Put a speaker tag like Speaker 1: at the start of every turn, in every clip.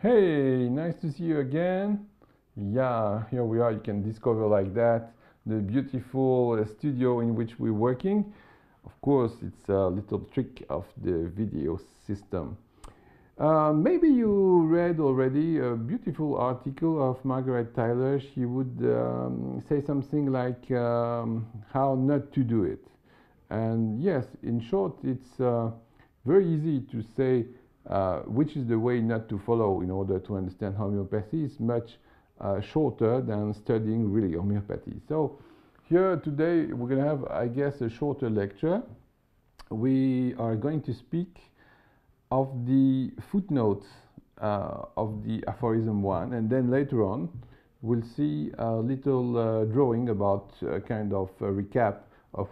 Speaker 1: Hey, nice to see you again. Yeah, here we are. You can discover like that the beautiful studio in which we're working. Of course, it's a little trick of the video system. Maybe you read already a beautiful article of Margaret Tyler. She would say something like how not to do it. And yes, in short, it's very easy to say which is the way not to follow in order to understand homeopathy. It's much shorter than studying really homeopathy. So here today we're going to have, I guess, a shorter lecture. We are going to speak of the footnotes of the aphorism 1, and then later on we'll see a little drawing about kind of a recap of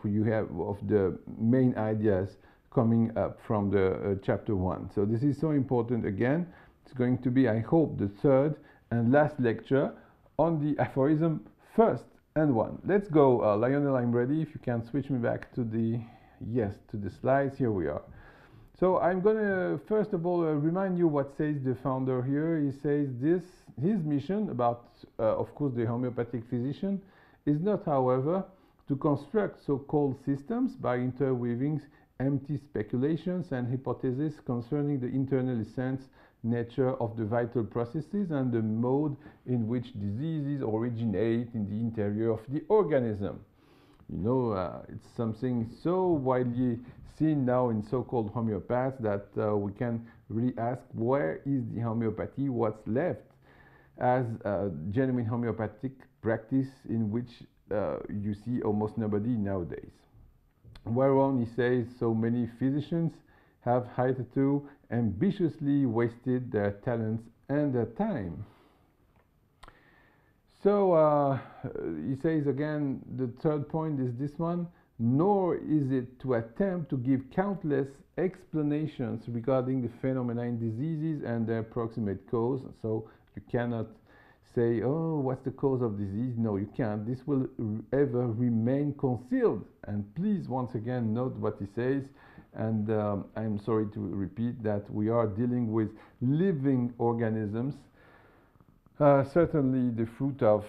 Speaker 1: the main ideas coming up from the chapter 1. So this is so important. Again, it's going to be, I hope, the third and last lecture on the aphorism first and 1. Let's go. Lionel, I'm ready. If you can switch me back to the slides. Here we are. So I'm going to first of all remind you what says the founder here. He says his mission about of course the homeopathic physician is not, however, to construct so-called systems by interweaving empty speculations and hypotheses concerning the internal essence, nature of the vital processes and the mode in which diseases originate in the interior of the organism. You know, it's something so widely seen now in so-called homeopaths that we can really ask, where is the homeopathy? What's left as a genuine homeopathic practice in which you see almost nobody nowadays? Whereon he says so many physicians have hitherto ambitiously wasted their talents and their time. So he says again, the third point is this one: nor is it to attempt to give countless explanations regarding the phenomena in diseases and their proximate cause. So you cannot say, oh, what's the cause of disease? No, you can't. This will ever remain concealed. And please, once again, note what he says. And I'm sorry to repeat that we are dealing with living organisms, certainly the fruit of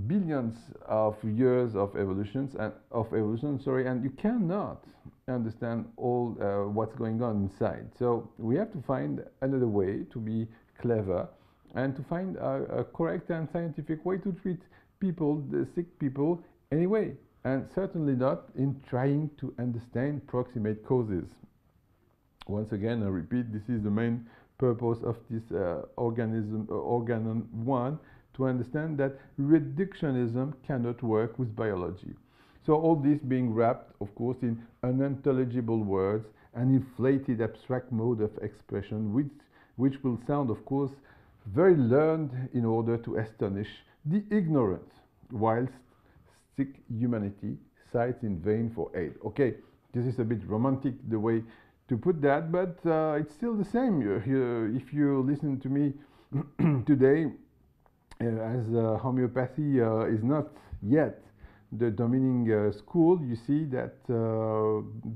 Speaker 1: billions of years of evolution, and you cannot understand all what's going on inside. So we have to find another way to be clever and to find a correct and scientific way to treat people, the sick people, anyway, and certainly not in trying to understand proximate causes. Once again, I repeat, this is the main purpose of this organon 1, to understand that reductionism cannot work with biology. So all this being wrapped, of course, in unintelligible words and inflated abstract mode of expression, which will sound, of course, very learned in order to astonish the ignorant, whilst sick humanity sighs in vain for aid. Okay, this is a bit romantic, the way to put that, but it's still the same. If you listen to me today, as homeopathy is not yet the dominating school, you see that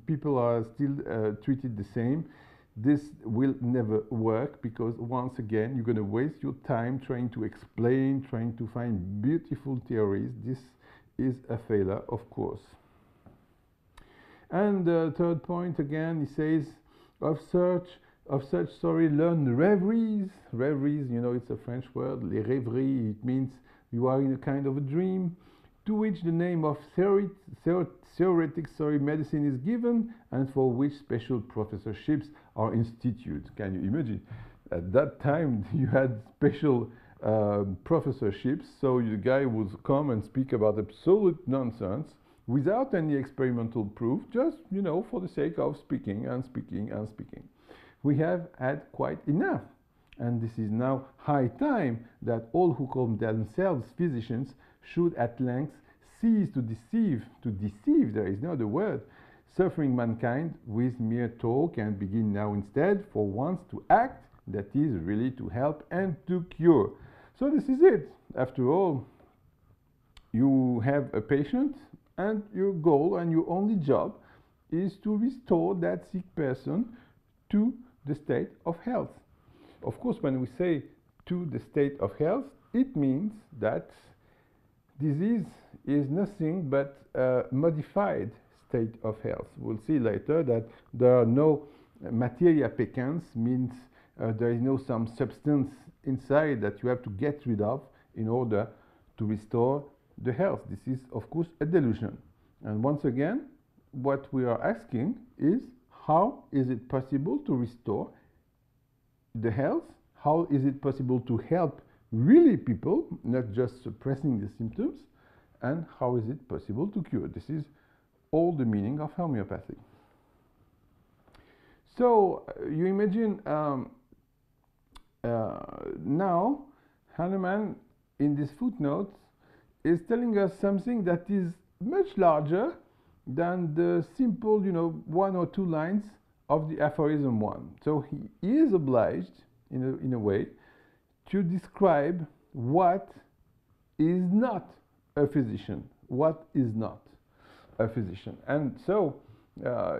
Speaker 1: people are still treated the same. This will never work, because once again you're going to waste your time trying to explain, trying to find beautiful theories. This is a failure, of course. And the third point, again, he says, of such learned reveries. Reveries, you know, it's a French word, les rêveries. It means you are in a kind of a dream, to which the name of theoretic medicine is given, and for which special professorships are instituted. Can you imagine? At that time, you had special professorships, so the guy would come and speak about absolute nonsense without any experimental proof, just, you know, for the sake of speaking and speaking and speaking. We have had quite enough, and this is now high time that all who call themselves physicians should at length cease to deceive, there is no other word, suffering mankind with mere talk, and begin now instead for once to act, that is really to help and to cure. So this is it. After all, you have a patient, and your goal and your only job is to restore that sick person to the state of health. Of course, when we say to the state of health, it means that disease is nothing but a modified state of health. We'll see later that there are no materia peccans, means there is no some substance inside that you have to get rid of in order to restore the health. This is, of course, a delusion. And once again, what we are asking is, how is it possible to restore the health? How is it possible to help really people, not just suppressing the symptoms? And how is it possible to cure? This is all the meaning of homeopathy. So you imagine now Hahnemann in this footnote is telling us something that is much larger than the simple, one or two lines of the aphorism 1. So he is obliged, in a way, to describe what is not a physician, what is not a physician. And so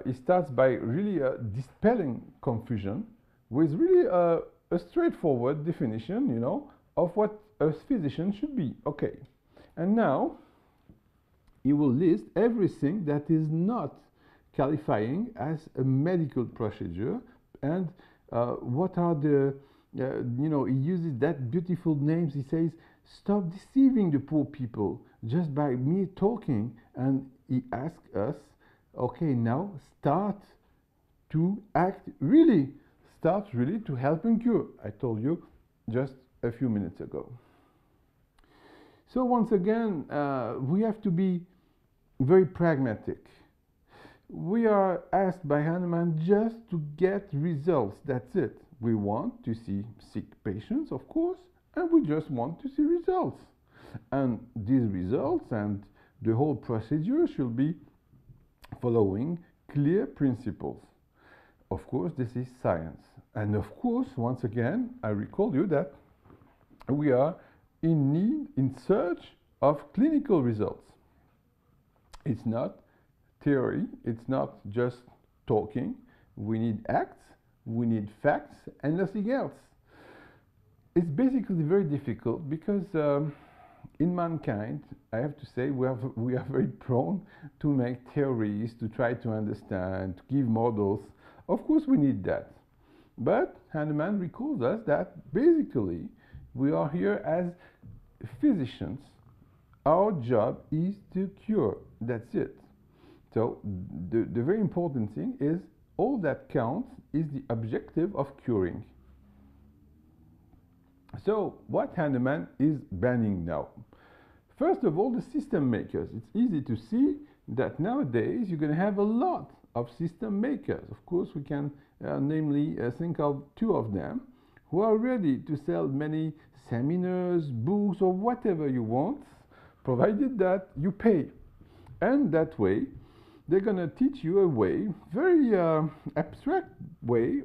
Speaker 1: he starts by really dispelling confusion with really a straightforward definition, of what a physician should be. Okay. And now he will list everything that is not qualifying as a medical procedure, and what are the, he uses that beautiful names. He says, stop deceiving the poor people just by me talking. And he asks us, okay, now start to act really, start really to help and cure. I told you just a few minutes ago. So once again, we have to be very pragmatic. We are asked by Hahnemann just to get results. That's it. We want to see sick patients, of course, and we just want to see results. And these results and the whole procedure should be following clear principles. Of course, this is science. And of course, once again, I recall you that we are in search of clinical results. It's not theory, it's not just talking. We need acts, we need facts, and nothing else. It's basically very difficult because in mankind, I have to say, we are very prone to make theories, to try to understand, to give models. Of course, we need that. But Hahnemann recalls us that basically we are here as physicians. Our job is to cure. That's it. So the very important thing is all that counts is the objective of curing. So what Hahnemann is banning now? First of all, the system makers. It's easy to see that nowadays you're going to have a lot of system makers. Of course, we can namely think of two of them who are ready to sell many seminars, books, or whatever you want, provided that you pay. And that way, they're going to teach you a way, very abstract way,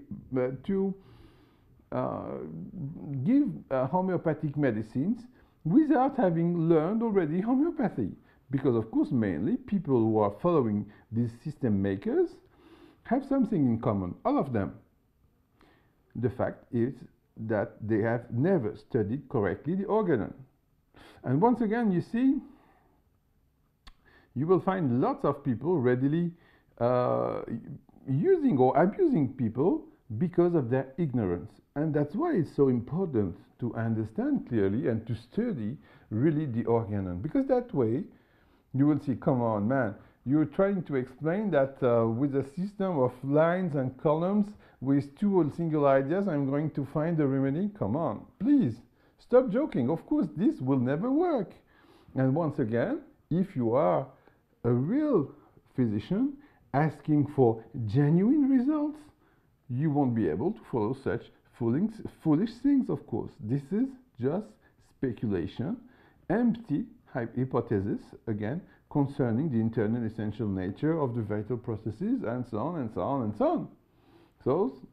Speaker 1: to give homeopathic medicines without having learned already homeopathy. Because, of course, mainly people who are following these system makers have something in common, all of them. The fact is that they have never studied correctly the organon. And once again, you see, you will find lots of people readily using or abusing people because of their ignorance. And that's why it's so important to understand clearly and to study really the organon. Because that way, you will see, come on, man, you're trying to explain that with a system of lines and columns with two single ideas, I'm going to find the remedy. Come on, please, stop joking. Of course, this will never work. And once again, if you are a real physician asking for genuine results, you won't be able to follow such foolish things, of course. This is just speculation, empty hypothesis, again, concerning the internal essential nature of the vital processes, and so on, and so on, and so on.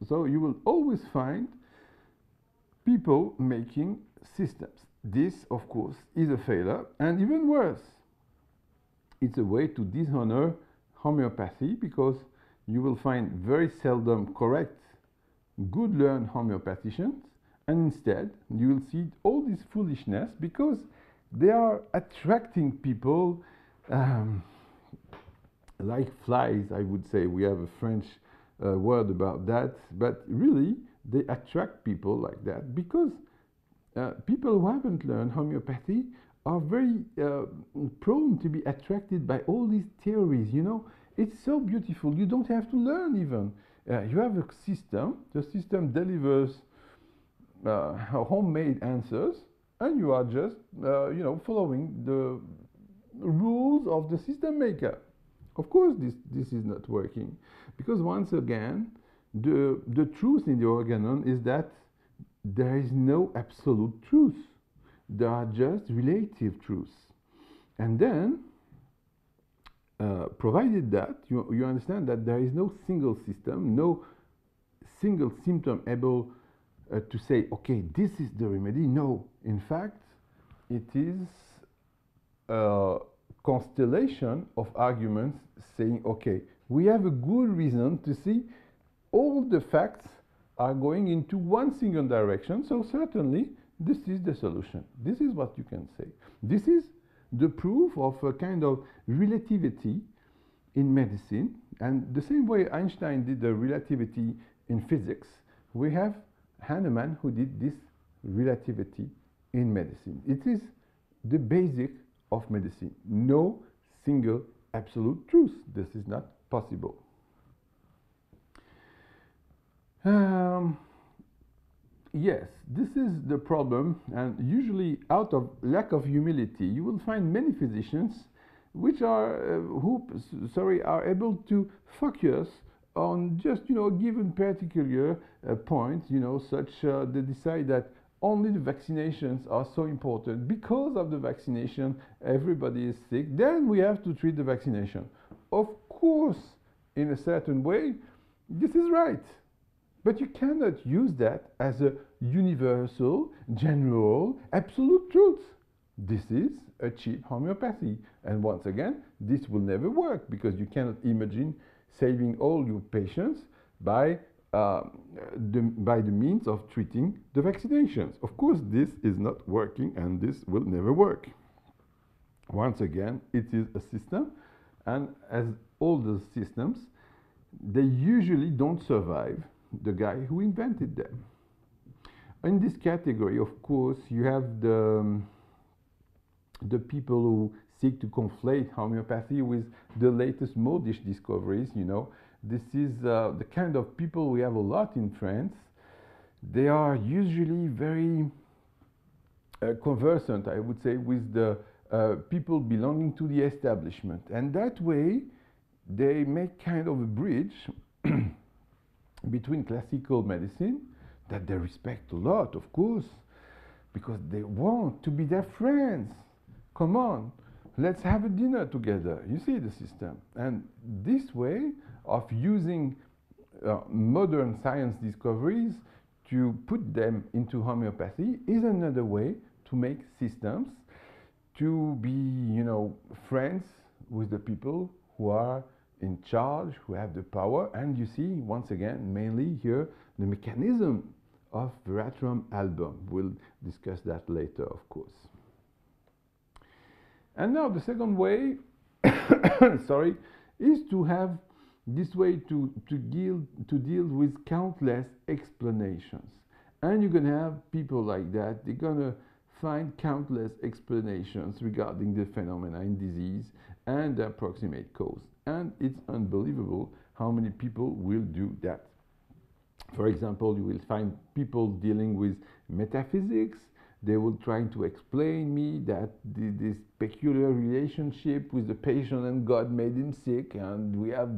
Speaker 1: So you will always find people making systems. This, of course, is a failure, and even worse, it's a way to dishonor homeopathy, because you will find very seldom correct, good learned homeopathicians, And instead, you will see all this foolishness because they are attracting people um, like flies, I would say. We have a French word about that, but really, they attract people like that because people who haven't learned homeopathy are very prone to be attracted by all these theories. You know, it's so beautiful. You don't have to learn even. You have a system. The system delivers homemade answers, and you are just, following the rules of the system maker. Of course, this is not working because once again, the truth in the organon is that there is no absolute truth. There are just relative truths. And then, provided that you understand that there is no single system, no single symptom able to say, okay, this is the remedy. No, in fact, it is a constellation of arguments saying, okay, we have a good reason to see all the facts are going into one single direction, so certainly this is the solution. This is what you can say. This is the proof of a kind of relativity in medicine, and the same way Einstein did the relativity in physics, we have Hahnemann who did this relativity in medicine. It is the basic of medicine. No single absolute truth. This is not possible. Yes, this is the problem, and usually out of lack of humility, you will find many physicians which are are able to focus on just a given particular point, such they decide that only the vaccinations are so important. Because of the vaccination, everybody is sick. Then we have to treat the vaccination. Of course, in a certain way, this is right. But you cannot use that as a universal, general, absolute truth. This is a cheap homeopathy. And once again, this will never work because you cannot imagine saving all your patients by the means of treating the vaccinations. Of course, this is not working and this will never work. Once again, it is a system, and as all the systems, they usually don't survive the guy who invented them. In this category, of course, you have the people who seek to conflate homeopathy with the latest modish discoveries. This is the kind of people we have a lot in France. They are usually very conversant, I would say, with the people belonging to the establishment. And that way, they make kind of a bridge between classical medicine, that they respect a lot, of course, because they want to be their friends. Come on, let's have a dinner together. You see the system. And this way of using modern science discoveries to put them into homeopathy is another way to make systems to be, friends with the people who are in charge, who have the power. And you see, once again, mainly here, the mechanism of Veratrum album. We'll discuss that later, of course. And now the second way, sorry, is to have this way to deal with countless explanations. And you're going to have people like that. They're going to find countless explanations regarding the phenomena in disease and the approximate cause. And it's unbelievable how many people will do that. For example, you will find people dealing with metaphysics. They will try to explain me that this peculiar relationship with the patient and God made him sick, and we have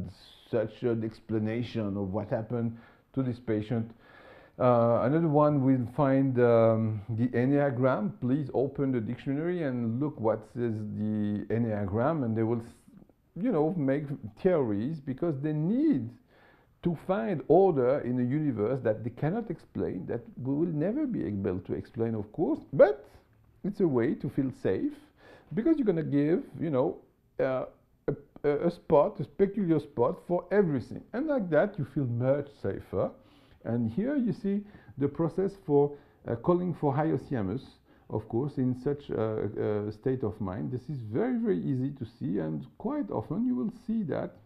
Speaker 1: such an explanation of what happened to this patient. Another one will find the Enneagram. Please open the dictionary and look what says the Enneagram, and they will make theories because they need to find order in a universe that they cannot explain, that we will never be able to explain, of course, but it's a way to feel safe because you're going to give, a spot, a peculiar spot for everything. And like that, you feel much safer. And here you see the process for calling for hyoscyamus, of course, in such a state of mind. This is very, very easy to see, and quite often you will see that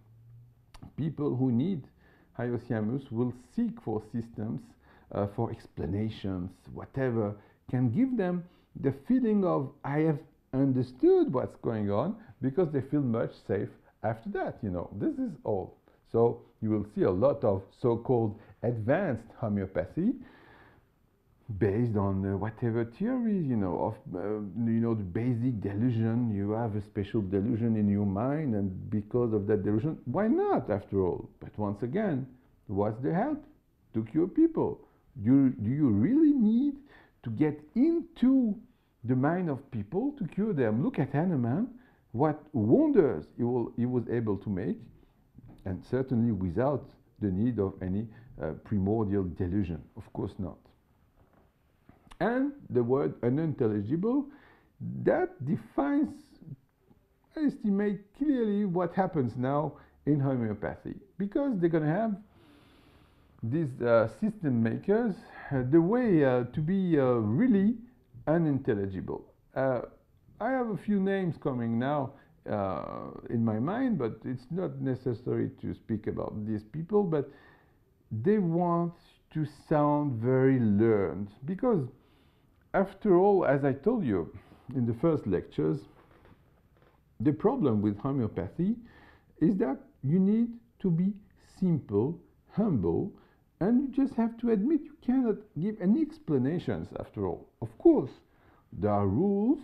Speaker 1: people who need hyoscyamus will seek for systems, for explanations, whatever, can give them the feeling of, I have understood what's going on, because they feel much safe after that, you know. This is all. So you will see a lot of so-called advanced homeopathy based on whatever theories, you know, of, the basic delusion. You have a special delusion in your mind, and because of that delusion, why not, after all? But once again, what's the help to cure people? Do you really need to get into the mind of people to cure them? Look at Hahnemann, what wonders he was able to make, and certainly without the need of any primordial delusion. Of course not. And the word unintelligible, that defines, I estimate clearly what happens now in homeopathy, because they're going to have these system makers the way to be really unintelligible. I have a few names coming now in my mind, but it's not necessary to speak about these people, but they want to sound very learned, because after all, as I told you in the first lectures, the problem with homeopathy is that you need to be simple, humble, and you just have to admit you cannot give any explanations after all. Of course, there are rules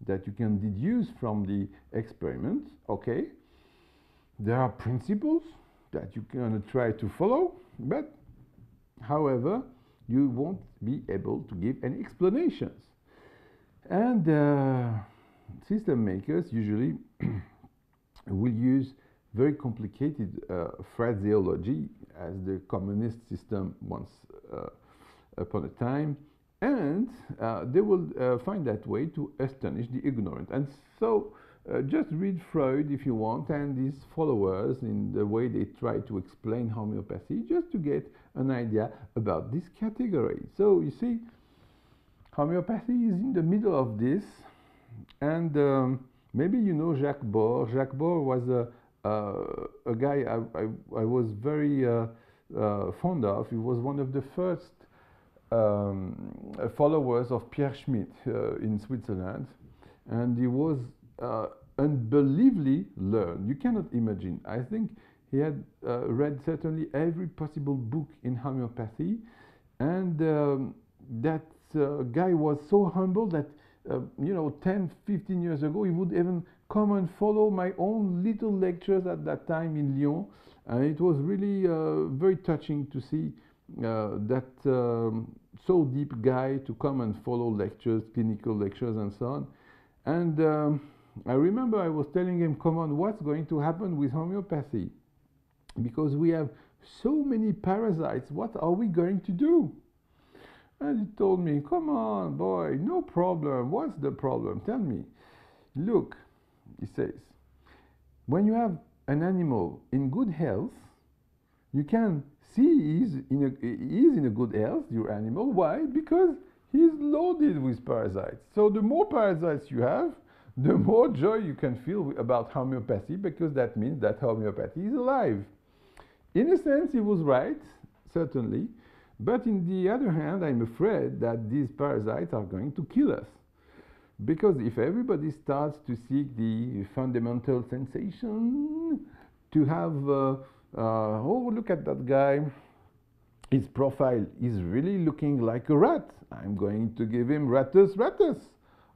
Speaker 1: that you can deduce from the experiments, okay? There are principles that you can try to follow, but however, you won't be able to give any explanations. And system makers usually will use very complicated phraseology, as the communist system once upon a time, and they will find that way to astonish the ignorant. And so just read Freud if you want, and his followers, in the way they try to explain homeopathy, just to get an idea about this category. So you see, homeopathy is in the middle of this, and maybe you know Jacques Bohr. Jacques Bohr was a guy I was very fond of. He was one of the first followers of Pierre Schmidt in Switzerland, and he was unbelievably learned. You cannot imagine. I think he had read certainly every possible book in homeopathy, and that guy was so humble that 10, 15 years ago, he would even come and follow my own little lectures at that time in Lyon, and it was really very touching to see that so deep guy to come and follow lectures, clinical lectures and so on. And I remember I was telling him, come on, what's going to happen with homeopathy? Because we have so many parasites, what are we going to do? And he told me, come on, boy, no problem. What's the problem? Tell me. Look, he says, when you have an animal in good health, you can see he's in a good health, your animal. Why? Because he's loaded with parasites. So the more parasites you have, the more joy you can feel about homeopathy, because that means that homeopathy is alive. In a sense, he was right, certainly. But in the other hand, I'm afraid that these parasites are going to kill us. Because if everybody starts to seek the fundamental sensation, to have, oh, look at that guy, his profile is really looking like a rat. I'm going to give him ratus ratus.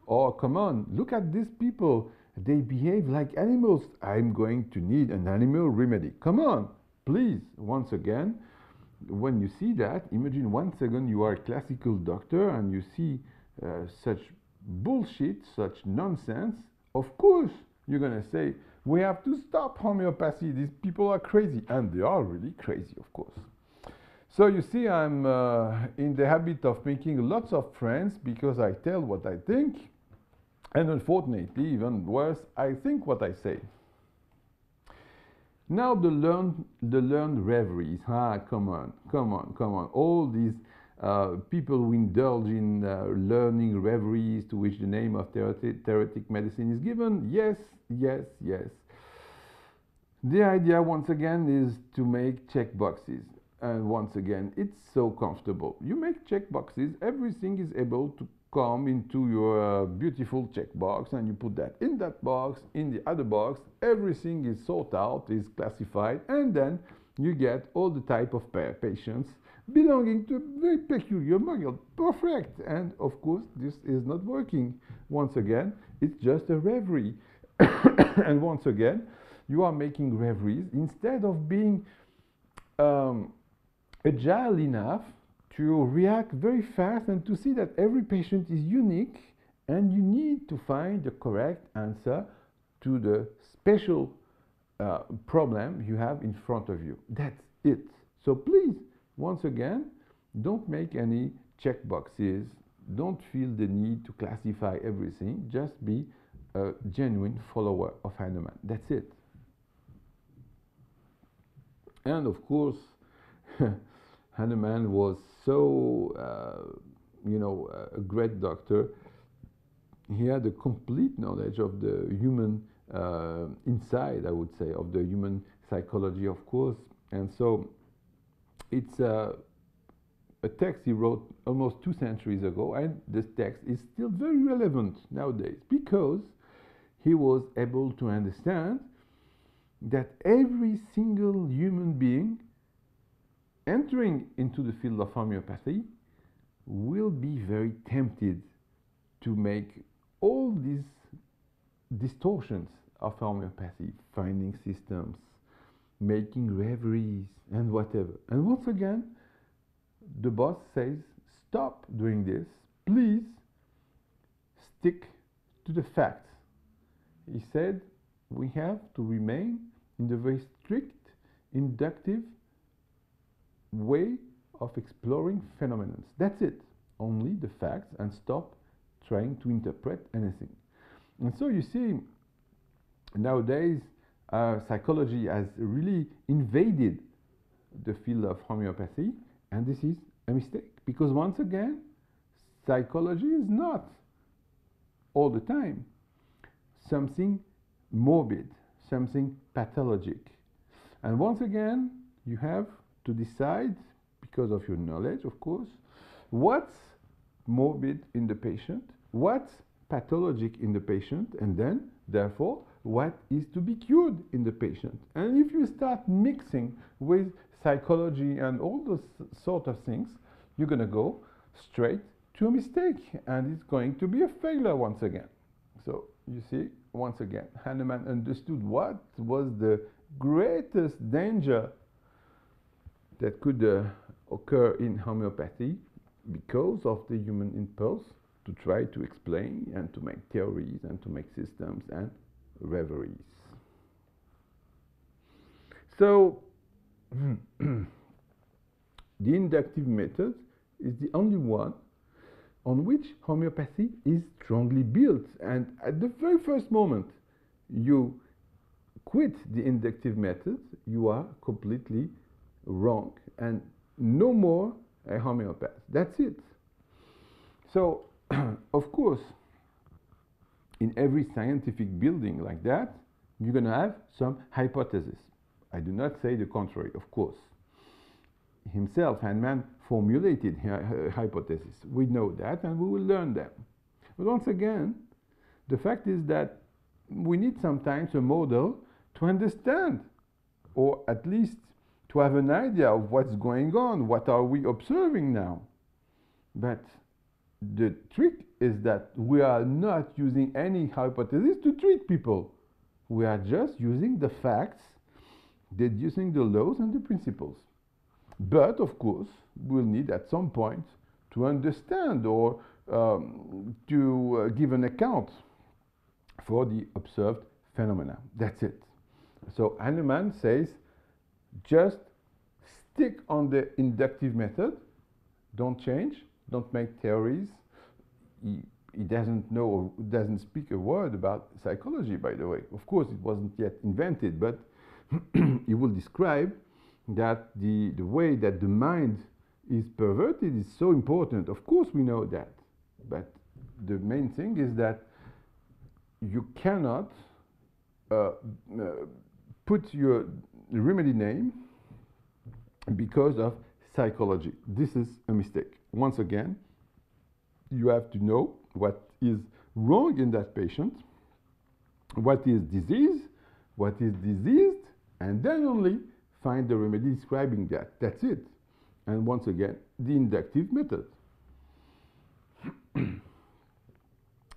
Speaker 1: Or come on, look at these people. They behave like animals. I'm going to need an animal remedy. Come on, please, once again. When you see that, imagine 1 second you are a classical doctor and you see such bullshit, such nonsense. Of course, you're going to say, we have to stop homeopathy. These people are crazy. And they are really crazy, of course. So you see, I'm in the habit of making lots of friends because I tell what I think. And unfortunately, even worse, I think what I say. Now the learned reveries. Come on. All these people who indulge in learning reveries to which the name of theoretic medicine is given. Yes, yes, yes. The idea, once again, is to make check boxes. And once again, it's so comfortable. You make check boxes, everything is able to come into your beautiful checkbox, and you put that in that box, in the other box, everything is sorted out, is classified, and then you get all the type of patients belonging to a very peculiar model. Perfect. And of course, this is not working. Once again, it's just a reverie. And once again, you are making reveries instead of being agile enough to react very fast and to see that every patient is unique, and you need to find the correct answer to the special problem you have in front of you. That's it. So please, once again, don't make any check boxes. Don't feel the need to classify everything. Just be a genuine follower of Hahnemann. That's it. And of course, Hahnemann was so, a great doctor. He had a complete knowledge of the human inside, I would say, of the human psychology, of course. And so it's a text he wrote almost 2 centuries ago, and this text is still very relevant nowadays because he was able to understand that every single human being entering into the field of homeopathy will be very tempted to make all these distortions of homeopathy, finding systems, making reveries, and whatever. And once again, the boss says, stop doing this. Please stick to the facts. He said, we have to remain in the very strict, inductive way of exploring phenomena. That's it. Only the facts, and stop trying to interpret anything. And so you see, nowadays, psychology has really invaded the field of homeopathy, and this is a mistake. Because once again, psychology is not all the time something morbid, something pathologic. And once again, you have to decide, because of your knowledge, of course, what's morbid in the patient, what's pathologic in the patient, and then, therefore, what is to be cured in the patient. And if you start mixing with psychology and all those sort of things, you're going to go straight to a mistake, and it's going to be a failure once again. So, you see, once again, Hahnemann understood what was the greatest danger that could occur in homeopathy because of the human impulse to try to explain and to make theories and to make systems and reveries. So, the inductive method is the only one on which homeopathy is strongly built. And at the very first moment you quit the inductive method, you are completely wrong and no more a homeopath. That's it. So, of course, in every scientific building like that, you're going to have some hypothesis. I do not say the contrary, of course. Himself, Hahnemann, formulated hypotheses. We know that, and we will learn them. But once again, the fact is that we need sometimes a model to understand, or at least to have an idea of what's going on, what are we observing now. But the trick is that we are not using any hypothesis to treat people. We are just using the facts, deducing the laws and the principles. But, of course, we'll need at some point to understand or to give an account for the observed phenomena. That's it. So Hahnemann says, just stick on the inductive method, don't change, don't make theories. He doesn't know, doesn't speak a word about psychology, by the way. Of course, it wasn't yet invented, but he will describe that the way that the mind is perverted is so important. Of course, we know that. But the main thing is that you cannot put your remedy name because of psychology. This is a mistake. Once again, you have to know what is wrong in that patient, what is disease, what is diseased, and then only find the remedy describing that. That's it. And once again, the inductive method.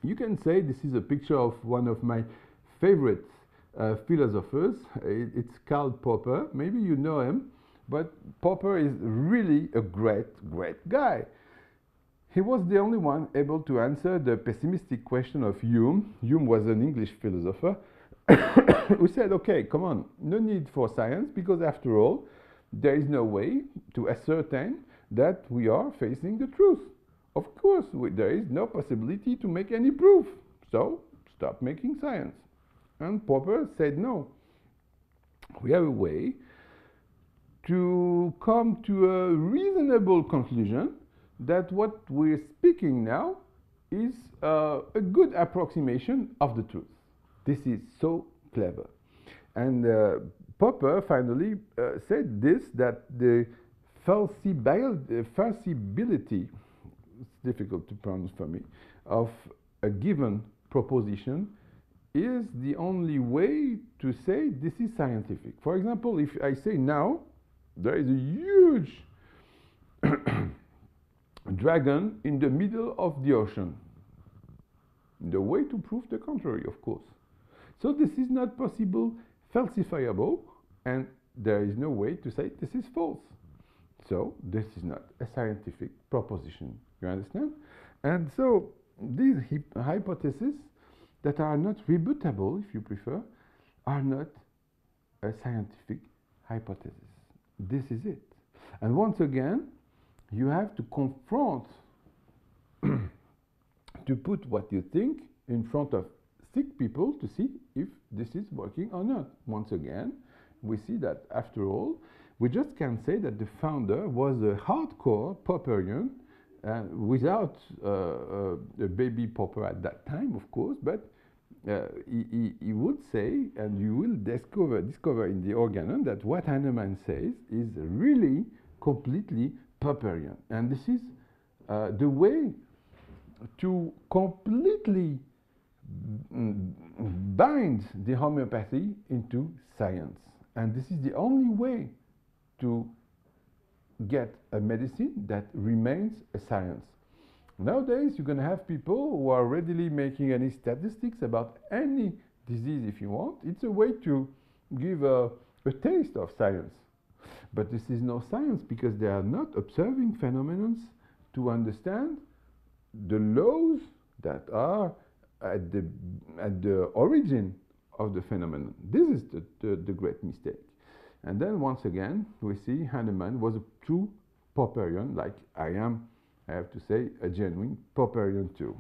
Speaker 1: You can say this is a picture of one of my favorite philosophers. It's Karl Popper. Maybe you know him, but Popper is really a great guy. He was the only one able to answer the pessimistic question of Hume. Hume was an English philosopher who said, okay, come on, no need for science, because after all, there is no way to ascertain that we are facing the truth. Of course, there is no possibility to make any proof. So, stop making science. And Popper said, no. We have a way to come to a reasonable conclusion that what we're speaking now is a good approximation of the truth. This is so clever. And Popper finally said this, that the falsibility, it's difficult to pronounce for me, of a given proposition is the only way to say this is scientific. For example, if I say now, there is a huge dragon in the middle of the ocean. The way to prove the contrary, of course. So this is not possible, falsifiable, and there is no way to say this is false. So this is not a scientific proposition. You understand? And so these hypotheses that are not rebuttable, if you prefer, are not a scientific hypothesis. This is it. And once again, you have to confront, to put what you think in front of sick people to see if this is working or not. Once again, we see that after all, we just can say that the founder was a hardcore Popperian, without a baby Popper at that time, of course, but he would say, and you will discover in the organon, that what Hahnemann says is really completely Popperian. And this is the way to completely bind the homeopathy into science. And this is the only way to get a medicine that remains a science. Nowadays, you're going to have people who are readily making any statistics about any disease if you want. It's a way to give a taste of science. But this is no science, because they are not observing phenomena to understand the laws that are at the origin of the phenomenon. This is the great mistake. And then once again, we see Hahnemann was a true Popperian, like I am, I have to say, a genuine Popperian too.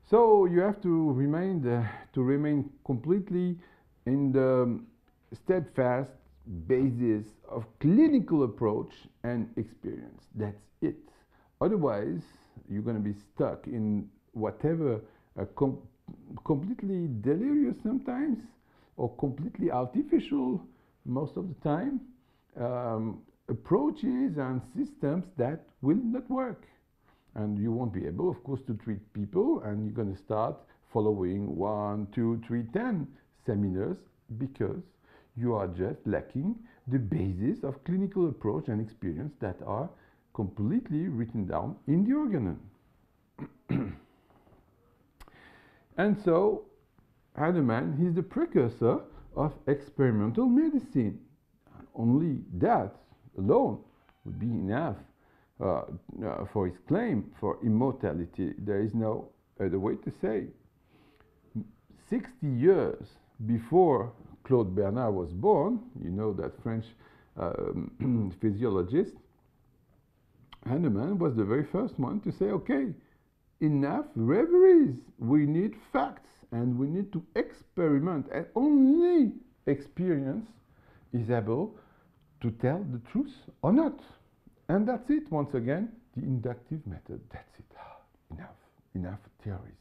Speaker 1: So you have to remain completely in the steadfast basis of clinical approach and experience. That's it. Otherwise, you're going to be stuck in whatever completely delirious sometimes, or completely artificial most of the time, approaches and systems that will not work. And you won't be able, of course, to treat people, and you're going to start following 1, 2, 3, 10 seminars, because you are just lacking the basis of clinical approach and experience that are completely written down in the organon. And so Hahnemann is the precursor of experimental medicine. Only that alone would be enough for his claim for immortality. There is no other way to say. 60 years before Claude Bernard was born, you know, that French physiologist, Hahnemann was the very first one to say, okay, enough reveries. We need facts, and we need to experiment, and only experience is able to tell the truth or not. And that's it, once again, the inductive method. That's it. Enough theories.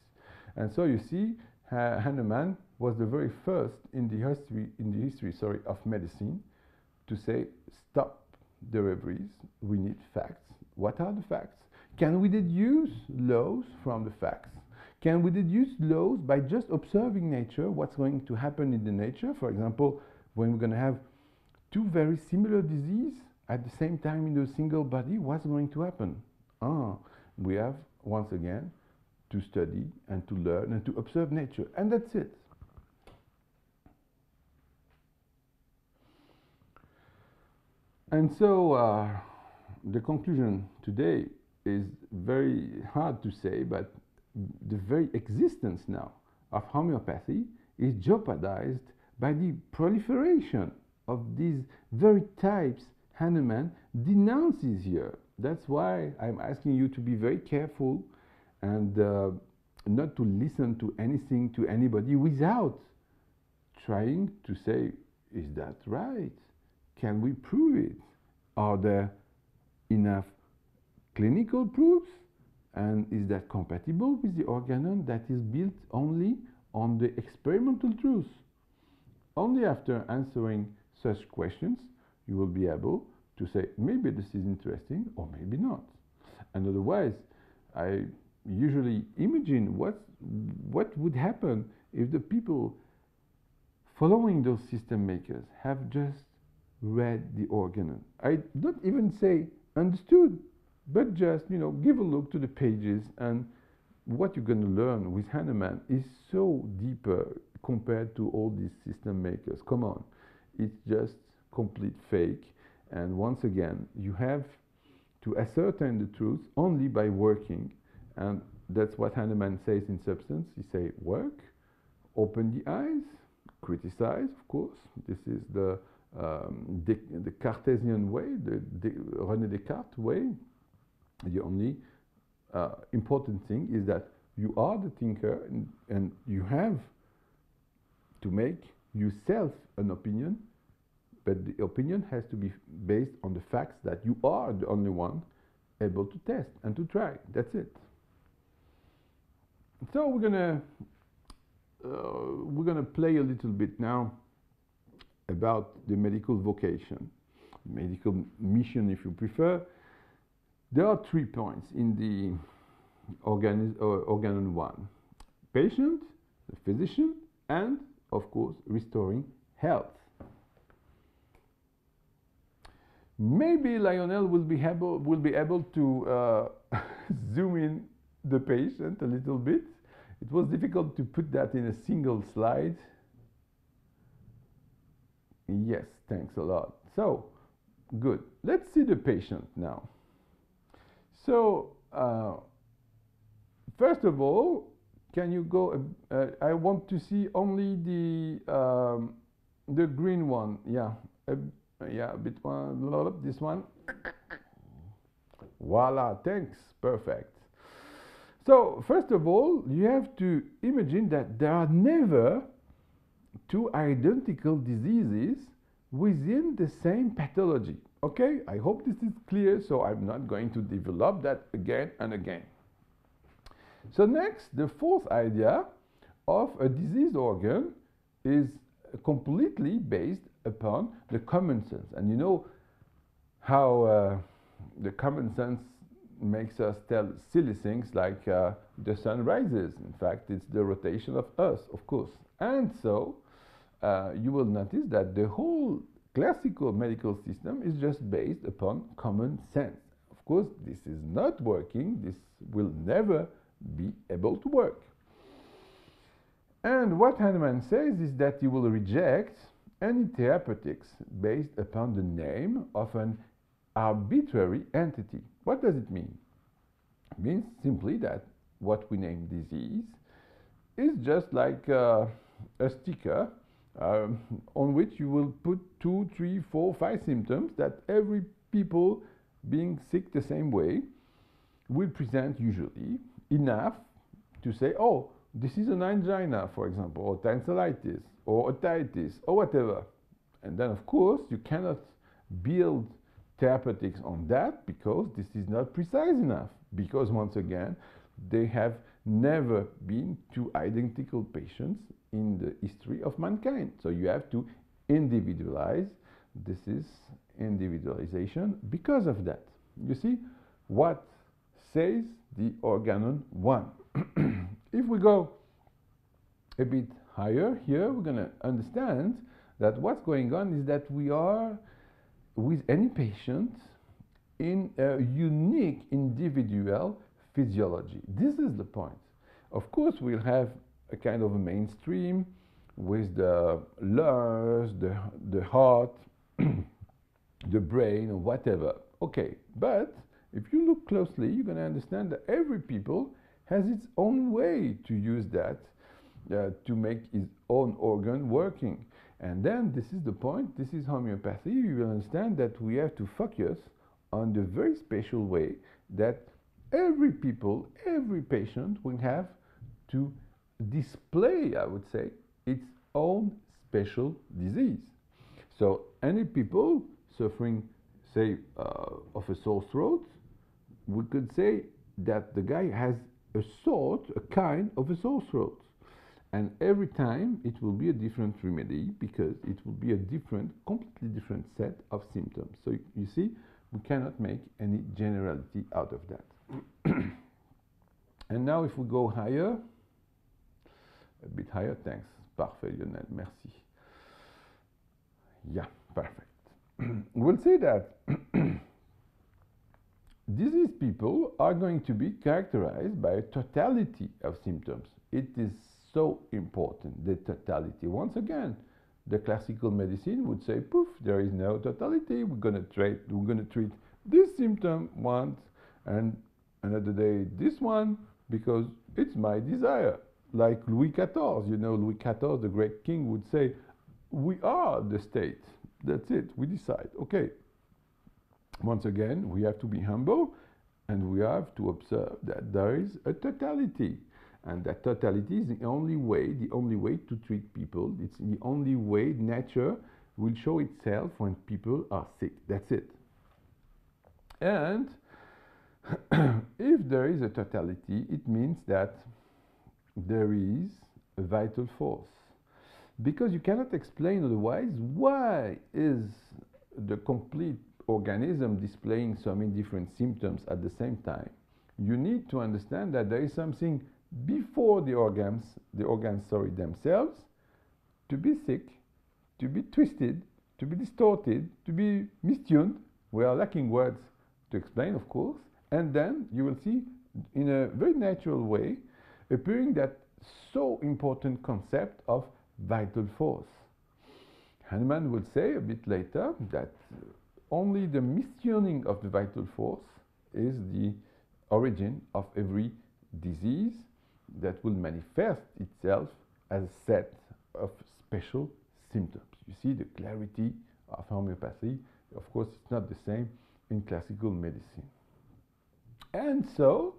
Speaker 1: And so you see, Hahnemann was the very first in the history of medicine to say, stop the reveries, we need facts. What are the facts? Can we deduce laws from the facts? Can we deduce laws by just observing nature, what's going to happen in the nature? For example, when we're going to have two very similar diseases at the same time in a single body, what's going to happen? We have, once again, to study and to learn and to observe nature. And that's it. And so the conclusion today is very hard to say, but the very existence now of homeopathy is jeopardized by the proliferation of these very types Hahnemann denounces here. That's why I'm asking you to be very careful and not to listen to anything, to anybody, without trying to say, is that right? Can we prove it? Are there enough clinical proofs? And is that compatible with the organon that is built only on the experimental truth? Only after answering such questions, you will be able to say, maybe this is interesting or maybe not. And otherwise, I usually imagine what would happen if the people following those system makers have just read the organon. I don't even say understood, but just, give a look to the pages, and what you're going to learn with Hahnemann is so deeper compared to all these system makers. Come on, it's just complete fake. And once again, you have to ascertain the truth only by working. And that's what Hahnemann says in substance. He say, work, open the eyes, criticize, of course. This is the Cartesian way, the René Descartes way. The only important thing is that you are the thinker, and you have to make yourself an opinion, but the opinion has to be based on the facts that you are the only one able to test and to try. That's it. So we're gonna play a little bit now about the medical vocation, medical mission, if you prefer. There are 3 points in the organon 1: patient, the physician, and of course restoring health. Maybe Lionel will be able to zoom in the patient a little bit. It was difficult to put that in a single slide. Yes, thanks a lot. So, good. Let's see the patient now. So, first of all, can you go? I want to see only the green one. Yeah, yeah, a bit one. This one. Voila! Thanks. Perfect. So, first of all, you have to imagine that there are never two identical diseases within the same pathology. Okay, I hope this is clear, so I'm not going to develop that again and again. So next, the fourth idea of a diseased organ is completely based upon the common sense. And you know how the common sense makes us tell silly things like the sun rises. In fact, it's the rotation of Earth, of course. And so you will notice that the whole classical medical system is just based upon common sense. Of course, this is not working. This will never be able to work. And what Hahnemann says is that he will reject any therapeutics based upon the name of an arbitrary entity. What does it mean? It means simply that what we name disease is just like a sticker on which you will put 2, 3, 4, 5 symptoms that every people being sick the same way will present usually enough to say, oh, this is an angina, for example, or tonsillitis, or otitis, or whatever. And then, of course, you cannot build therapeutics on that because this is not precise enough. Because once again, they have never been two identical patients in the history of mankind. So you have to individualize. This is individualization because of that. You see what says the organon 1. If we go a bit higher here, we're going to understand that what's going on is that we are with any patient in a unique individual physiology. This is the point. Of course, we'll have a kind of a mainstream with the lungs, the heart, the brain, or whatever. Okay, but if you look closely, you're going to understand that every people has its own way to use that to make his own organ working. And then this is the point, this is homeopathy. You will understand that we have to focus on the very special way that every people, every patient will have to display, I would say, its own special disease. So any people suffering, say, of a sore throat, we could say that the guy has a kind of a sore throat. And every time it will be a different remedy because it will be a completely different set of symptoms. So you see, we cannot make any generality out of that. And now if we go higher, a bit higher, thanks. Parfait, Lionel, merci. Yeah, perfect. We'll say that disease people are going to be characterized by a totality of symptoms. It is so important, the totality. Once again, the classical medicine would say, poof, there is no totality. We're going to treat this symptom once and another day this one because it's my desire. Like Louis XIV, you know, Louis XIV, the great king, would say, we are the state. That's it, we decide. Okay. Once again, we have to be humble and we have to observe that there is a totality. And that totality is the only way to treat people. It's the only way nature will show itself when people are sick. That's it. And if there is a totality, it means that there is a vital force. Because you cannot explain otherwise why is the complete organism displaying so many different symptoms at the same time. You need to understand that there is something before the organs themselves to be sick, to be twisted, to be distorted, to be mistuned. We are lacking words to explain, of course. And then you will see in a very natural way appearing that so important concept of vital force. Hahnemann will say a bit later that only the mistuning of the vital force is the origin of every disease that will manifest itself as a set of special symptoms. You see the clarity of homeopathy. Of course, it's not the same in classical medicine. And so,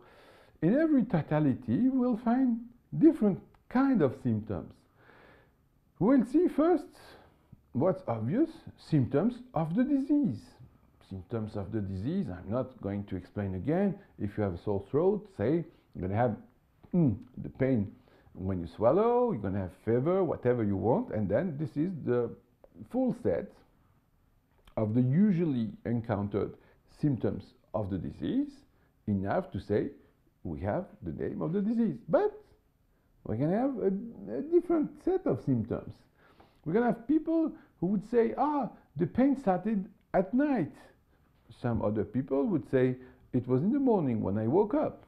Speaker 1: in every totality, we'll find different kind of symptoms. We'll see first what's obvious, symptoms of the disease. Symptoms of the disease, I'm not going to explain again. If you have a sore throat, say, you're going to have the pain when you swallow, you're going to have fever, whatever you want, and then this is the full set of the usually encountered symptoms of the disease, enough to say we have the name of the disease. But we're going to have a different set of symptoms. We're going to have people who would say, the pain started at night. Some other people would say, it was in the morning when I woke up.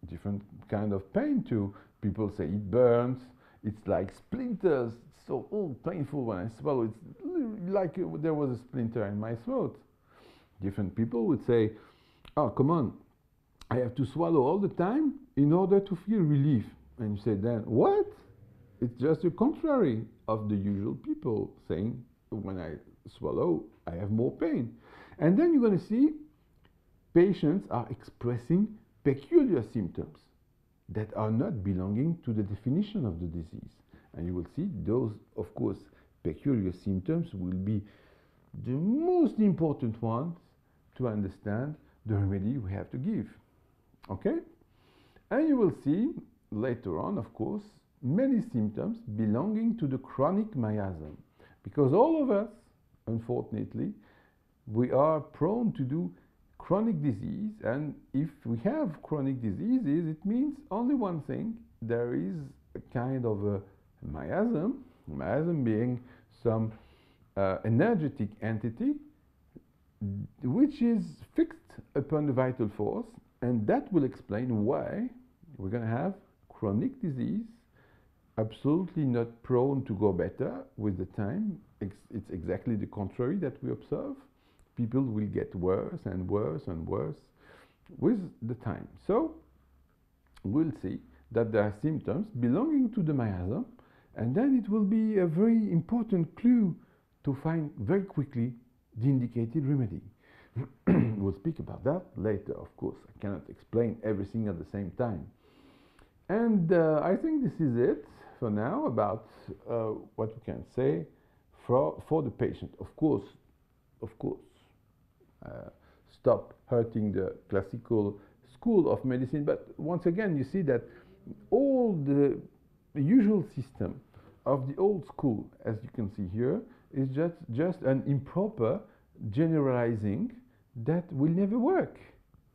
Speaker 1: Different kind of pain too. People say it burns, it's like splinters, it's so painful when I swallow, it's like there was a splinter in my throat. Different people would say, oh, come on, I have to swallow all the time in order to feel relief. And you say then, what? It's just the contrary of the usual people saying, when I swallow, I have more pain. And then you're going to see patients are expressing peculiar symptoms that are not belonging to the definition of the disease. And you will see those, of course, peculiar symptoms will be the most important ones to understand the remedy we have to give. Okay? And you will see later on, of course, many symptoms belonging to the chronic miasm. Because all of us, unfortunately, we are prone to do chronic disease, and if we have chronic diseases, it means only one thing: there is a kind of a miasm being some energetic entity which is fixed upon the vital force, and that will explain why we're going to have chronic disease, absolutely not prone to go better with the time. It's exactly the contrary that we observe. People will get worse and worse and worse with the time. So we'll see that there are symptoms belonging to the miasm, and then it will be a very important clue to find very quickly the indicated remedy. We'll speak about that later, of course. I cannot explain everything at the same time. And I think this is it for now about what we can say for the patient. Of course, stop hurting the classical school of medicine. But once again, you see that all the usual system of the old school, as you can see here, is just an improper generalizing that will never work.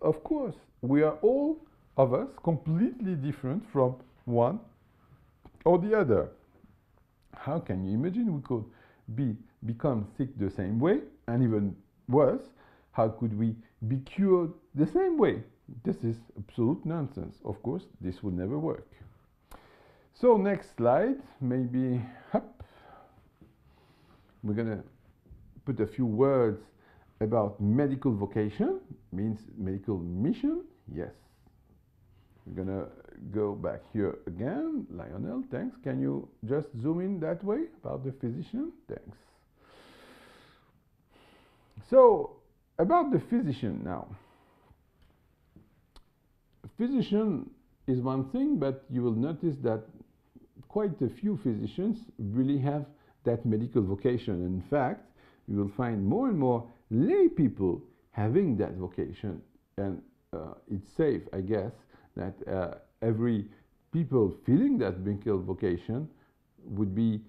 Speaker 1: Of course, we are all of us completely different from one or the other. How can you imagine we could become sick the same way, and even worse, how could we be cured the same way? This is absolute nonsense. Of course, this will never work. So next slide, maybe up. We're going to put a few words about medical vocation, means medical mission. Yes. We're going to go back here again. Lionel, thanks. Can you just zoom in that way about the physician? Thanks. So, about the physician now. Physician is one thing, but you will notice that quite a few physicians really have that medical vocation. In fact, you will find more and more lay people having that vocation. And it's safe, I guess, that every people feeling that medical vocation would be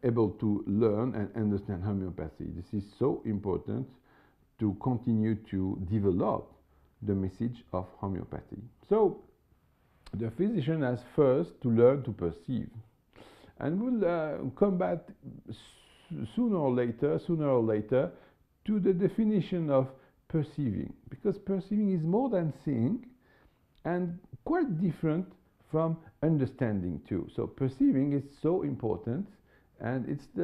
Speaker 1: able to learn and understand homeopathy. This is so important to continue to develop the message of homeopathy. So the physician has first to learn to perceive, and we'll come back sooner or later to the definition of perceiving, because perceiving is more than seeing and quite different from understanding too. So perceiving is so important, and it's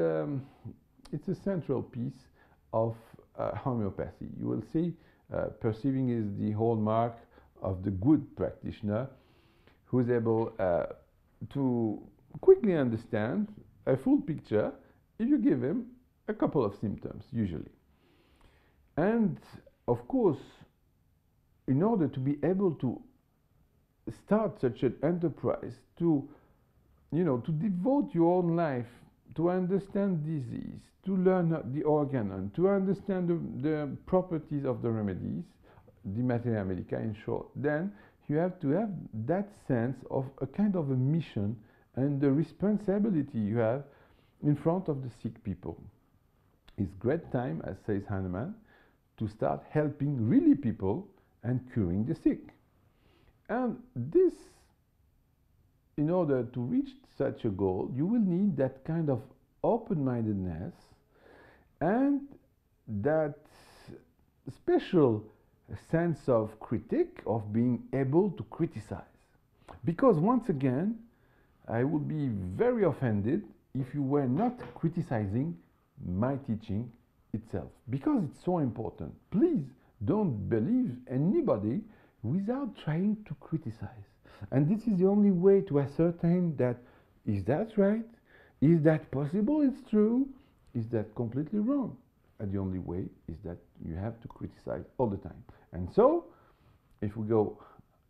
Speaker 1: a central piece of homeopathy. You will see perceiving is the hallmark of the good practitioner, who is able to quickly understand a full picture if you give him a couple of symptoms, usually. And of course, in order to be able to start such an enterprise, to devote your own life to understand disease, to learn the organon, to understand the properties of the remedies, the materia medica in short, then you have to have that sense of a kind of a mission and the responsibility you have in front of the sick people. It's great time, as says Hahnemann, to start helping really people and curing the sick. And this, in order to reach such a goal, you will need that kind of open-mindedness and that special sense of critique, of being able to criticize. Because once again, I would be very offended if you were not criticizing my teaching itself, because it's so important. Please don't believe anybody without trying to criticize. And this is the only way to ascertain that, is that right? Is that possible? It's true. Is that completely wrong? And the only way is that you have to criticize all the time. And so, if we go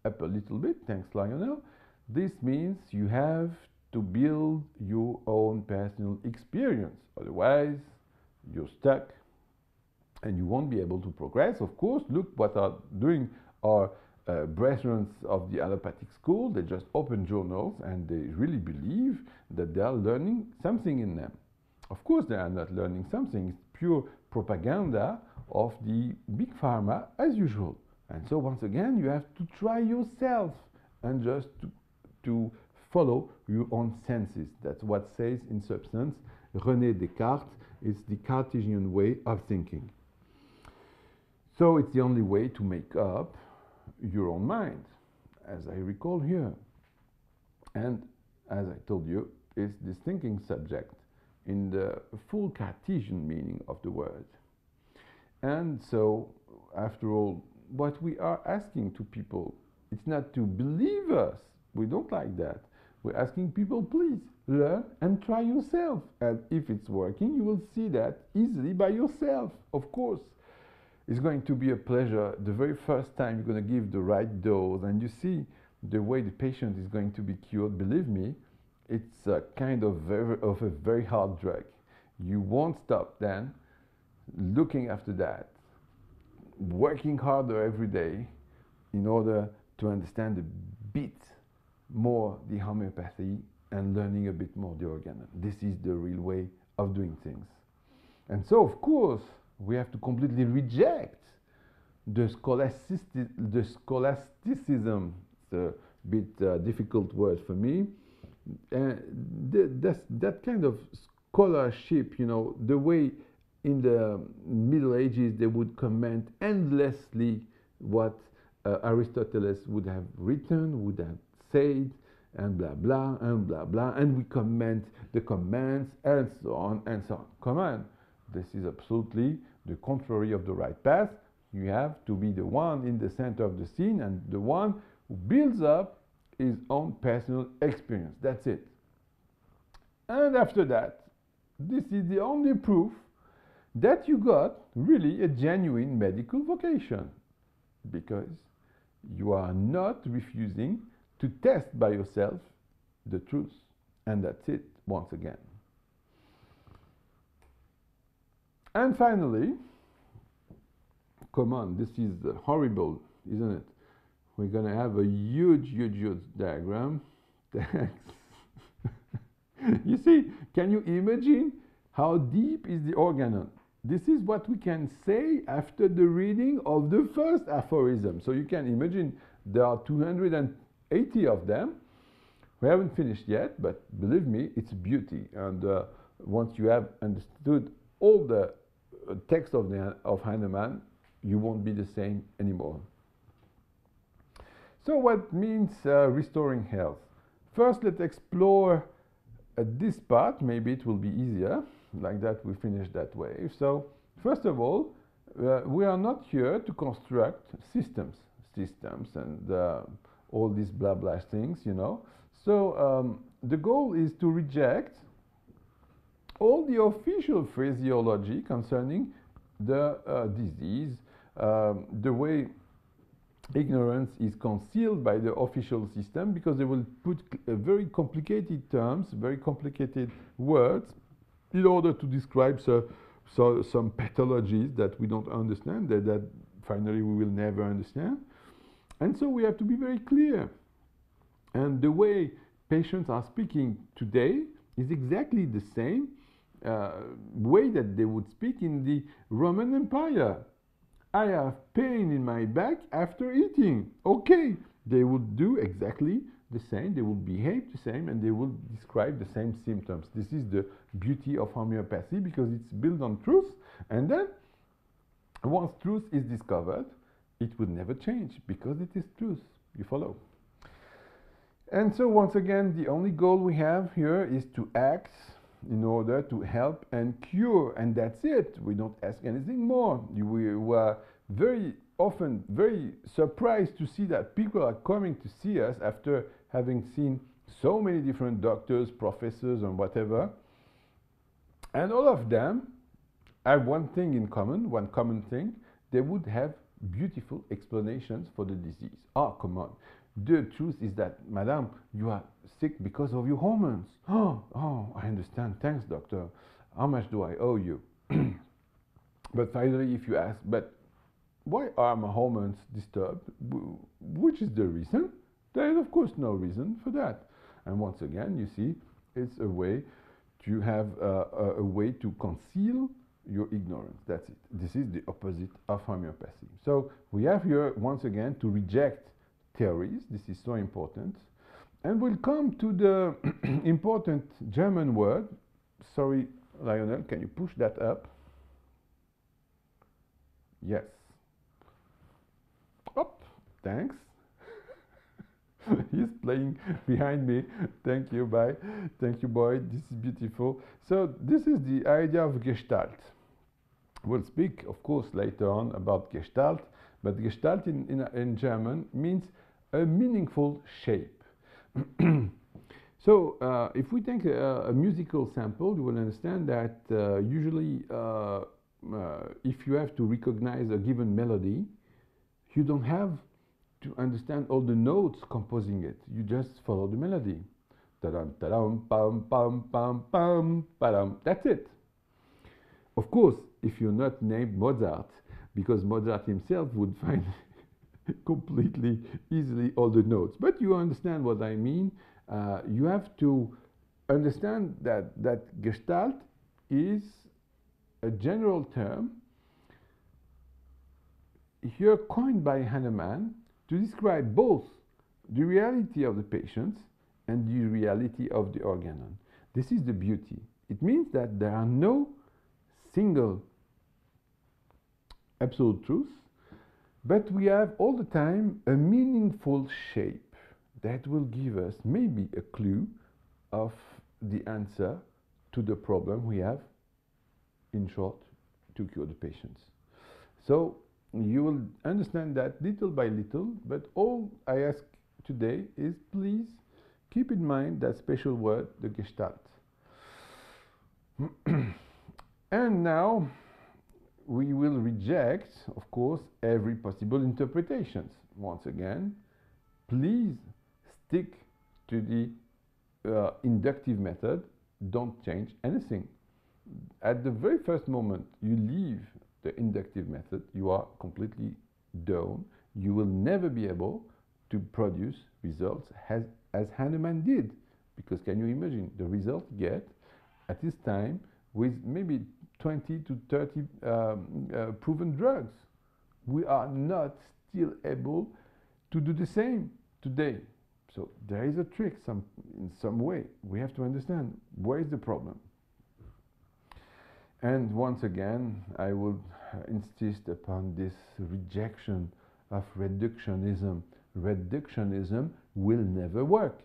Speaker 1: up a little bit, thanks Lionel, this means you have to build your own personal experience. Otherwise, you're stuck and you won't be able to progress. Of course, look what are doing our brethren of the allopathic school. They just open journals and they really believe that they are learning something in them. Of course, they are not learning something. It's pure propaganda of the big pharma as usual. And so once again, you have to try yourself and just to follow your own senses. That's what says in substance René Descartes. It's the Cartesian way of thinking. So it's the only way to make up your own mind, as I recall here. And as I told you, it's this thinking subject in the full Cartesian meaning of the word. And so, after all, what we are asking to people, it's not to believe us. We don't like that. We're asking people, please, learn and try yourself. And if it's working, you will see that easily by yourself, of course. It's going to be a pleasure the very first time you're going to give the right dose and you see the way the patient is going to be cured. Believe me, it's a kind of a very hard drug. You won't stop then looking after that, working harder every day in order to understand a bit more the homeopathy and learning a bit more the organon. This is the real way of doing things. And so, of course, we have to completely reject the scholasticism. It's a bit difficult word for me. That kind of scholarship, you know, the way in the Middle Ages they would comment endlessly what Aristotle would have written, would have said, and blah blah and blah blah, and we comment the comments and so on and so on. Come on. This is absolutely the contrary of the right path. You have to be the one in the center of the scene and the one who builds up his own personal experience. That's it. And after that, this is the only proof that you got really a genuine medical vocation, because you are not refusing to test by yourself the truth. And that's it, once again. And finally, come on, this is horrible, isn't it? We're going to have a huge diagram. Thanks. You see, can you imagine how deep is the organon? This is what we can say after the reading of the first aphorism. So you can imagine there are 280 of them. We haven't finished yet, but believe me, it's beauty. And once you have understood all the text of Heinemann, you won't be the same anymore. So what means restoring health? First, let's explore this part. Maybe it will be easier. Like that, we finish that way. So, first of all, we are not here to construct systems and all these blah blah things, you know. So, the goal is to reject all the official phraseology concerning the disease, the way ignorance is concealed by the official system, because they will put very complicated terms, very complicated words in order to describe some pathologies that we don't understand, that finally we will never understand. And so we have to be very clear. And the way patients are speaking today is exactly the same way that they would speak in the Roman Empire. I have pain in my back after eating. Okay, they would do exactly the same, they will behave the same, and they will describe the same symptoms. This is the beauty of homeopathy, because it's built on truth, and then once truth is discovered, it would never change, because it is truth. You follow? And so once again, the only goal we have here is to act in order to help and cure, and that's it. We don't ask anything more. We were very often very surprised to see that people are coming to see us after having seen so many different doctors, professors, and whatever. And all of them have one thing in common, one common thing. They would have beautiful explanations for the disease. Oh, come on. The truth is that, Madame, you are sick because of your hormones. Oh, I understand. Thanks, doctor. How much do I owe you? But finally, if you ask, but why are my hormones disturbed? Which is the reason? There is, of course, no reason for that. And once again, you see, it's a way to have a way to conceal your ignorance. That's it. This is the opposite of homeopathy. So we have here, once again, to reject theories. This is so important. And we'll come to the important German word. Sorry, Lionel, can you push that up? Yes. Up. Thanks. He's playing behind me. Thank you, bye. Thank you, boy. This is beautiful. So this is the idea of Gestalt. We'll speak, of course, later on about Gestalt, but Gestalt in German means a meaningful shape. So if we take a musical sample, you will understand that usually if you have to recognize a given melody, you don't have to understand all the notes composing it. You just follow the melody. Ta-dum, ta-dum, pam, pam, pam, pam, pa-dum. That's it. Of course, if you're not named Mozart, because Mozart himself would find completely easily all the notes. But you understand what I mean. You have to understand that Gestalt is a general term here coined by Hahnemann to describe both the reality of the patients and the reality of the organon. This is the beauty. It means that there are no single absolute truths, but we have all the time a meaningful shape that will give us maybe a clue of the answer to the problem we have, in short, to cure the patients. So you will understand that little by little, but all I ask today is please keep in mind that special word, the Gestalt. And now we will reject, of course, every possible interpretations. Once again, please stick to the inductive method. Don't change anything. At the very first moment you leave the inductive method, you are completely down. You will never be able to produce results as Hahnemann did. Because can you imagine the result you get at this time with maybe 20 to 30 proven drugs? We are not still able to do the same today. So there is a trick in some way. We have to understand where is the problem. And once again, I would insist upon this rejection of reductionism. Reductionism will never work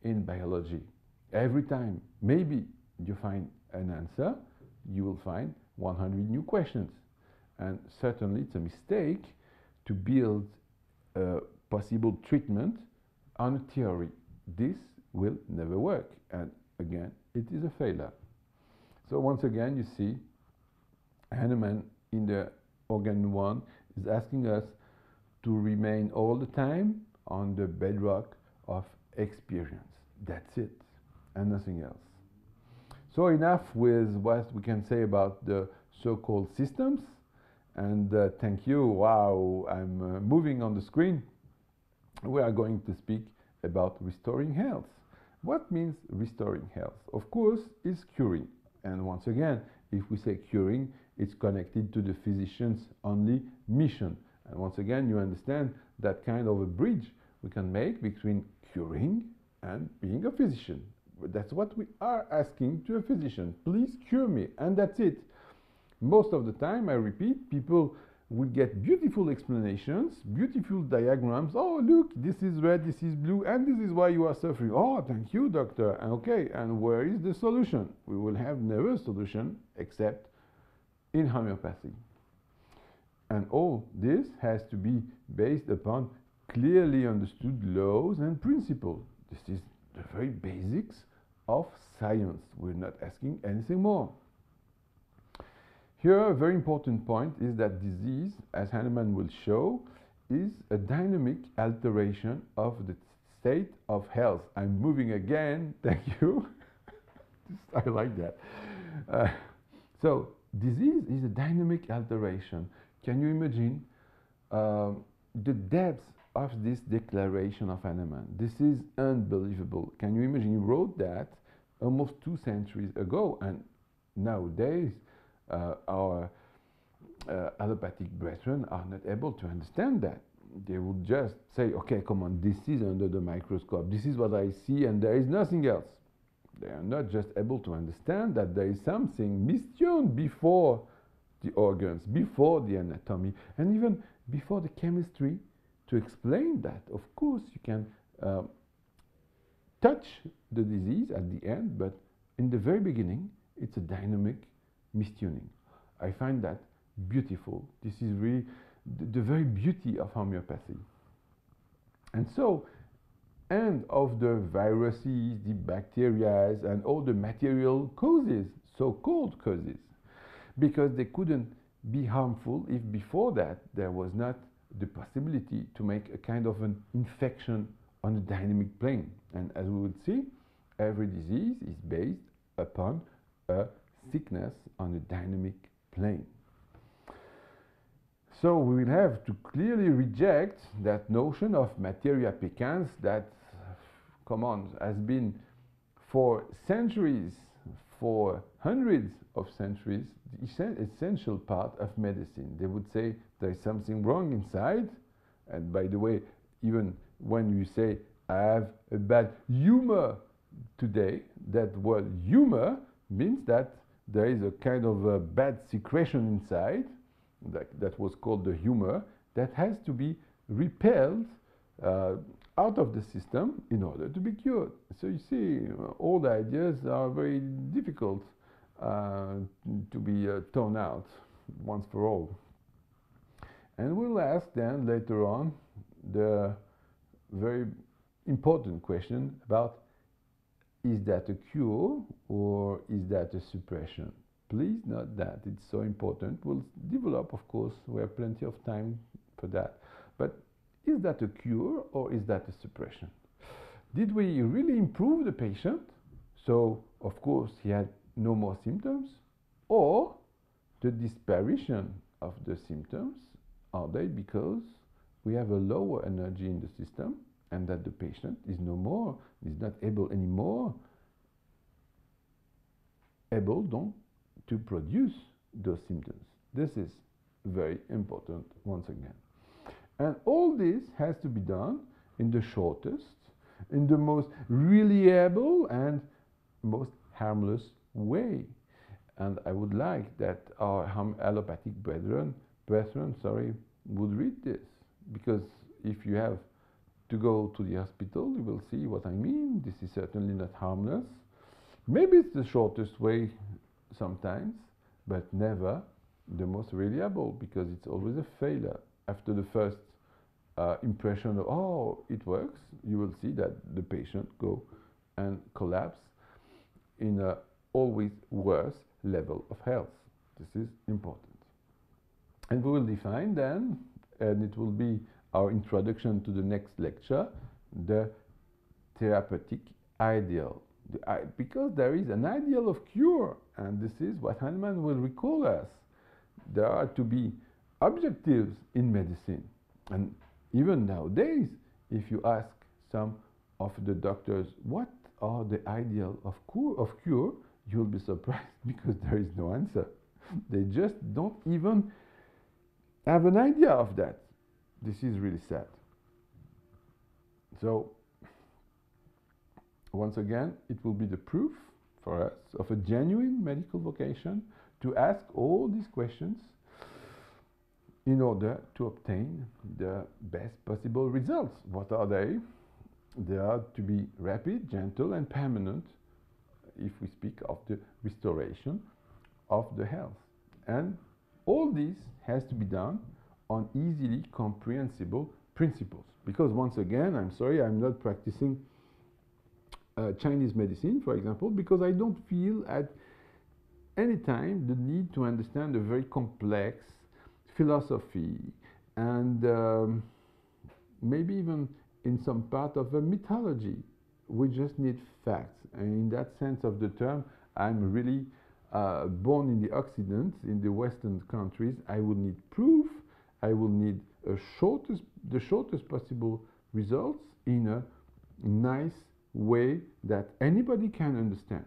Speaker 1: in biology. Every time, maybe you find an answer, you will find 100 new questions. And certainly it's a mistake to build a possible treatment on a theory. This will never work. And again, it is a failure. So once again, you see, Hahnemann in the organ 1 is asking us to remain all the time on the bedrock of experience. That's it, and nothing else. So enough with what we can say about the so-called systems. And thank you. Wow, I'm moving on the screen. We are going to speak about restoring health. What means restoring health? Of course, it's curing. And once again, if we say curing, it's connected to the physician's only mission. And once again, you understand that kind of a bridge we can make between curing and being a physician. That's what we are asking to a physician. Please cure me, and that's it. Most of the time, I repeat, people will get beautiful explanations, beautiful diagrams. Oh, look, this is red, this is blue, and this is why you are suffering. Oh, thank you, doctor. Okay, and where is the solution? We will have never a solution except in homeopathy. And all this has to be based upon clearly understood laws and principles. This is the very basics of science. We're not asking anything more. Here, a very important point is that disease, as Hahnemann will show, is a dynamic alteration of the state of health. I'm moving again, thank you. I like that. So, disease is a dynamic alteration. Can you imagine the depth of this declaration of Hahnemann? This is unbelievable. Can you imagine? He wrote that almost 2 centuries ago, and nowadays our allopathic brethren are not able to understand that. They would just say, okay, come on, this is under the microscope, this is what I see, and there is nothing else. They are not just able to understand that there is something mistuned before the organs, before the anatomy, and even before the chemistry to explain that. Of course, you can touch the disease at the end, but in the very beginning, it's a dynamic mistuning. I find that beautiful. This is really the very beauty of homeopathy. And so, and of the viruses, the bacteria, and all the material causes, so-called causes, because they couldn't be harmful if before that there was not the possibility to make a kind of an infection on the dynamic plane. And as we would see, every disease is based upon a sickness on a dynamic plane. So we will have to clearly reject that notion of materia peccans that, come on, has been for centuries, for hundreds of centuries, the essential part of medicine. They would say there is something wrong inside. And by the way, even when you say, I have a bad humor today, that word humor means that there is a kind of a bad secretion inside, that was called the humor, that has to be repelled out of the system in order to be cured. So you see, all the ideas are very difficult to be torn out once for all. And we'll ask then later on the very important question about, is that a cure or is that a suppression? Please note that, it's so important. We'll develop, of course, we have plenty of time for that. But is that a cure or is that a suppression? Did we really improve the patient? So, of course, he had no more symptoms? Or the disparition of the symptoms, are they because we have a lower energy in the system and that the patient is no more, is not able anymore, able to produce those symptoms? This is very important once again. And all this has to be done in the shortest, in the most reliable and most harmless way. And I would like that our allopathic brethren would read this, because if you have to go to the hospital, you will see what I mean. This is certainly not harmless. Maybe it's the shortest way sometimes, but never the most reliable, because it's always a failure. After the first impression of, oh, it works, you will see that the patient go and collapse in a always worse level of health. This is important. And we will define then, and it will be our introduction to the next lecture, the therapeutic ideal. Because there is an ideal of cure, and this is what Hahnemann will recall us. There are to be objectives in medicine. And even nowadays, if you ask some of the doctors, what are the ideal of cure, you'll be surprised because there is no answer. They just don't even have an idea of that. This is really sad. So, once again, it will be the proof for us of a genuine medical vocation to ask all these questions in order to obtain the best possible results. What are they? They are to be rapid, gentle, and permanent if we speak of the restoration of the health. And all this has to be done on easily comprehensible principles. Because once again, I'm sorry, I'm not practicing Chinese medicine, for example, because I don't feel at any time the need to understand a very complex philosophy and maybe even in some part of a mythology. We just need facts. And in that sense of the term, I'm really born in the Occident, in the Western countries, I will need proof, I will need the shortest possible results in a nice way that anybody can understand.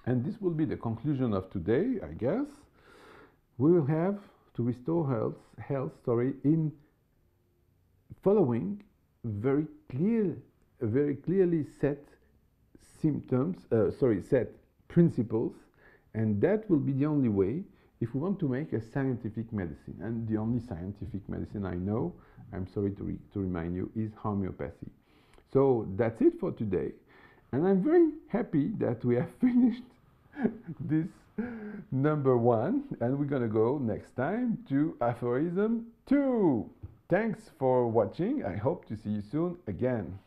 Speaker 1: And this will be the conclusion of today, I guess. We will have to restore health in following very clearly set set principles, and that will be the only way if we want to make a scientific medicine. And the only scientific medicine I know, I'm sorry to remind you, is homeopathy. So that's it for today, and I'm very happy that we have finished this number 1, and we're gonna go next time to aphorism 2. Thanks for watching. I hope to see you soon again.